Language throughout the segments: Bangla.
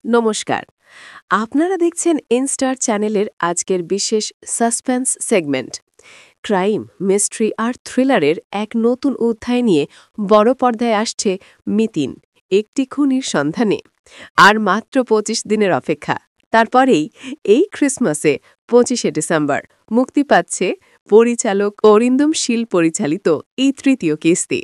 নমস্কার। আপনারা দেখছেন ইনস্টার চ্যানেলের আজকের বিশেষ সাসপেন্স সেগমেন্ট। ক্রাইম, মিস্ট্রি আর থ্রিলারের এক নতুন অধ্যায় নিয়ে বড় পর্দায় আসছে মিতিন, একটি খুনির সন্ধানে। আর মাত্র ২৫ দিনের অপেক্ষা। তারপরেই এই ক্রিসমাসে ২৫শে ডিসেম্বর মুক্তি পাচ্ছে পরিচালক অরিন্দম শীল পরিচালিত এই তৃতীয় কিস্তি।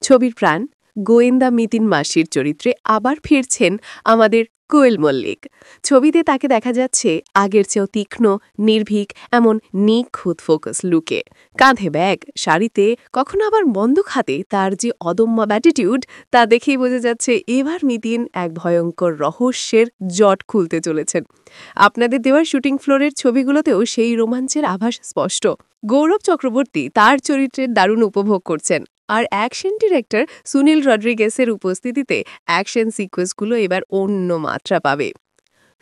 ছবির প্রাণ গোয়েন্দা মিতিন মাসির চরিত্রে আবার ফিরছেন আমাদের কোয়েল মল্লিক। ছবিতে তাকে দেখা যাচ্ছে আগের চেয়েও তীক্ষ্ণ, নির্ভীক, এমন নিখুঁত ফোকাস লুকে। কাঁধে ব্যাগ, শাড়িতে, কখনো আবার বন্দুক হাতে তার যে অদম্য অ্যাটিটিউড, তা দেখেই বোঝা যাচ্ছে এবার মিতিন এক ভয়ঙ্কর রহস্যের জট খুলতে চলেছেন। আপনাদের দেওয়ার শুটিং ফ্লোরের ছবিগুলোতেও সেই রোমাঞ্চের আভাস স্পষ্ট। গৌরব চক্রবর্তী তার চরিত্রের দারুণ উপভোগ করছেন, আর অ্যাকশন ডিরেক্টর সুনীল রড্রিগেসের উপস্থিতিতে অ্যাকশন সিকোয়েন্সগুলো এবার অন্য মাত্রা পাবে।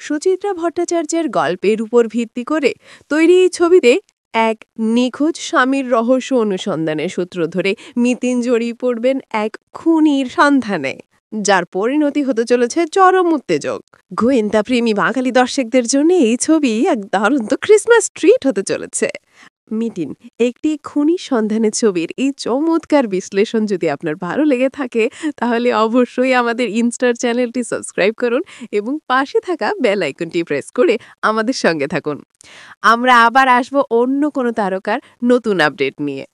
সুচিত্রা ভট্টাচার্যের গল্পের উপর ভিত্তি করে তৈরি এই ছবিতে এক নিখোঁজ স্বামীর রহস্য অনুসন্ধানের সূত্র ধরে মিতিন জড়িয়ে পড়বেন এক খুনির সন্ধানে, যার পরিণতি হতে চলেছে চরম উত্তেজক। গোয়েন্দা প্রেমী বাঙালি দর্শকদের জন্য এই ছবি এক দারুণ ক্রিসমাস ট্রিট হতে চলেছে। মিতিন, একটি খুনি সন্ধানের ছবির এই চমৎকার বিশ্লেষণ যদি আপনার ভালো লেগে থাকে, তাহলে অবশ্যই আমাদের ইনস্টার চ্যানেলটি সাবস্ক্রাইব করুন এবং পাশে থাকা বেল আইকনটি প্রেস করে আমাদের সঙ্গে থাকুন। আমরা আবার আসব অন্য কোনো তারকার নতুন আপডেট নিয়ে।